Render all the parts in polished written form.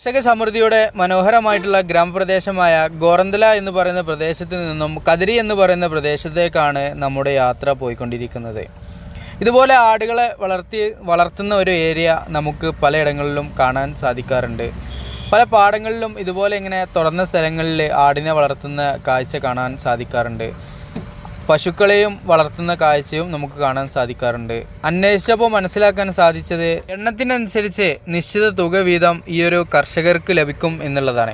കർഷക സമൃദ്ധിയുടെ മനോഹരമായിട്ടുള്ള ഗ്രാമപ്രദേശമായ ഗോറന്തല എന്ന് പറയുന്ന പ്രദേശത്ത് നിന്നും കതിരി എന്ന് പറയുന്ന പ്രദേശത്തേക്കാണ് നമ്മുടെ യാത്ര പോയിക്കൊണ്ടിരിക്കുന്നത്. ഇതുപോലെ ആടുകളെ വളർത്തുന്ന ഒരു ഏരിയ നമുക്ക് പലയിടങ്ങളിലും കാണാൻ സാധിക്കാറുണ്ട്. പല പാടങ്ങളിലും ഇതുപോലെ ഇങ്ങനെ തുറന്ന സ്ഥലങ്ങളിൽ ആടിനെ വളർത്തുന്ന കാഴ്ച കാണാൻ സാധിക്കാറുണ്ട്. പശുക്കളെയും വളർത്തുന്ന കാഴ്ചയും നമുക്ക് കാണാൻ സാധിക്കാറുണ്ട്. അന്വേഷിച്ചപ്പോൾ മനസ്സിലാക്കാൻ സാധിച്ചത് എണ്ണത്തിനനുസരിച്ച് നിശ്ചിത തുക വീതം ഈ ഒരു കർഷകർക്ക് ലഭിക്കും എന്നുള്ളതാണ്.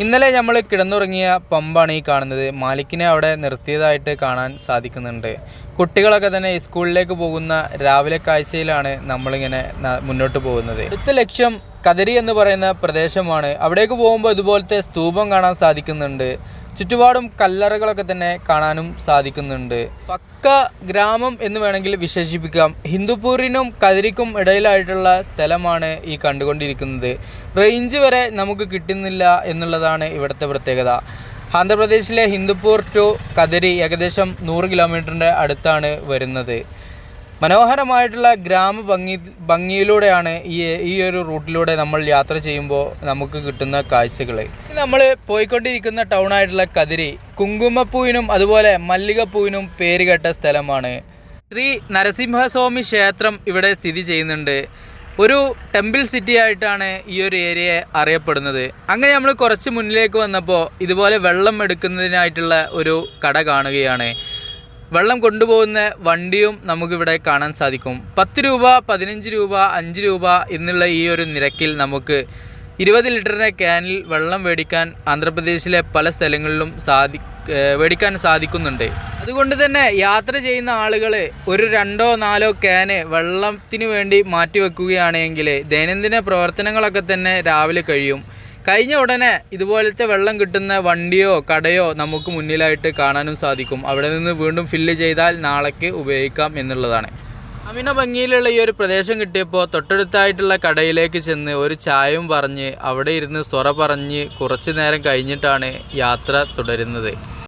ഇന്നലെ നമ്മൾ കിടന്നുറങ്ങിയ പമ്പാണ് ഈ കാണുന്നത്. മാലിക്കിനെ അവിടെ നിർത്തിയതായിട്ട് കാണാൻ സാധിക്കുന്നുണ്ട്. കുട്ടികളൊക്കെ തന്നെ സ്കൂളിലേക്ക് പോകുന്ന രാവിലെ കാഴ്ചയിലാണ് നമ്മളിങ്ങനെ മുന്നോട്ട് പോകുന്നത്. അടുത്ത ലക്ഷ്യം കതിരി എന്ന് പറയുന്ന പ്രദേശമാണ്. അവിടേക്ക് പോകുമ്പോൾ ഇതുപോലത്തെ സ്തൂപം കാണാൻ സാധിക്കുന്നുണ്ട്. ചുറ്റുപാടും കല്ലറകളൊക്കെ തന്നെ കാണാനും സാധിക്കുന്നുണ്ട്. പക്ക ഗ്രാമം എന്ന് വേണമെങ്കിൽ വിശേഷിപ്പിക്കാം. ഹിന്ദുപ്പൂരിനും കതിരിക്കും ഇടയിലായിട്ടുള്ള സ്ഥലമാണ് ഈ കണ്ടുകൊണ്ടിരിക്കുന്നത്. റേഞ്ച് വരെ നമുക്ക് കിട്ടുന്നില്ല എന്നുള്ളതാണ് ഇവിടുത്തെ പ്രത്യേകത. ആന്ധ്രാപ്രദേശിലെ ഹിന്ദുപ്പൂർ ടു കതിരി ഏകദേശം 100 കിലോമീറ്ററിൻ്റെ അടുത്താണ് വരുന്നത്. മനോഹരമായിട്ടുള്ള ഭംഗിയിലൂടെയാണ് ഈ ഒരു റൂട്ടിലൂടെ നമ്മൾ യാത്ര ചെയ്യുമ്പോൾ നമുക്ക് കിട്ടുന്ന കാഴ്ചകൾ. നമ്മൾ പോയിക്കൊണ്ടിരിക്കുന്ന ടൗണായിട്ടുള്ള കതിരി കുങ്കുമപ്പൂവിനും അതുപോലെ മല്ലികപ്പൂവിനും പേരുകേട്ട സ്ഥലമാണ്. ശ്രീ നരസിംഹസ്വാമി ക്ഷേത്രം ഇവിടെ സ്ഥിതി ചെയ്യുന്നുണ്ട്. ഒരു ടെമ്പിൾ സിറ്റി ആയിട്ടാണ് ഈ ഒരു ഏരിയ അറിയപ്പെടുന്നത്. അങ്ങനെ നമ്മൾ കുറച്ച് മുന്നിലേക്ക് വന്നപ്പോൾ ഇതുപോലെ വെള്ളം എടുക്കുന്നതിനായിട്ടുള്ള ഒരു കട കാണുകയാണ്. വെള്ളം കൊണ്ടുപോകുന്ന വണ്ടിയും നമുക്കിവിടെ കാണാൻ സാധിക്കും. 10 രൂപ, 15 രൂപ, 5 രൂപ എന്നുള്ള ഈ ഒരു നിരക്കിൽ നമുക്ക് 20 ലിറ്ററിൻ്റെ ക്യാനിൽ വെള്ളം മേടിക്കാൻ ആന്ധ്രാപ്രദേശിലെ പല സ്ഥലങ്ങളിലും മേടിക്കാൻ സാധിക്കുന്നുണ്ട്. അതുകൊണ്ട് തന്നെ യാത്ര ചെയ്യുന്ന ആളുകൾ ഒരു 2-4 ക്യാന് വെള്ളത്തിന് വേണ്ടി മാറ്റിവെക്കുകയാണെങ്കിൽ ദൈനംദിന പ്രവർത്തനങ്ങളൊക്കെ തന്നെ രാവിലെ കഴിയും. കഴിഞ്ഞ ഉടനെ ഇതുപോലത്തെ വെള്ളം കിട്ടുന്ന വണ്ടിയോ കടയോ നമുക്ക് മുന്നിലായിട്ട് കാണാനും സാധിക്കും. അവിടെ നിന്ന് വീണ്ടും ഫില്ല് ചെയ്താൽ നാളേക്ക് ഉപയോഗിക്കാം എന്നുള്ളതാണ്. അമിന ഭംഗിയിലുള്ള ഈ ഒരു പ്രദേശം കിട്ടിയപ്പോൾ തൊട്ടടുത്തായിട്ടുള്ള കടയിലേക്ക് ചെന്ന് ഒരു ചായയും പറഞ്ഞ് അവിടെ ഇരുന്ന് സൊറ പറഞ്ഞ് കുറച്ച് നേരം കഴിഞ്ഞിട്ടാണ് യാത്ര തുടരുന്നത്.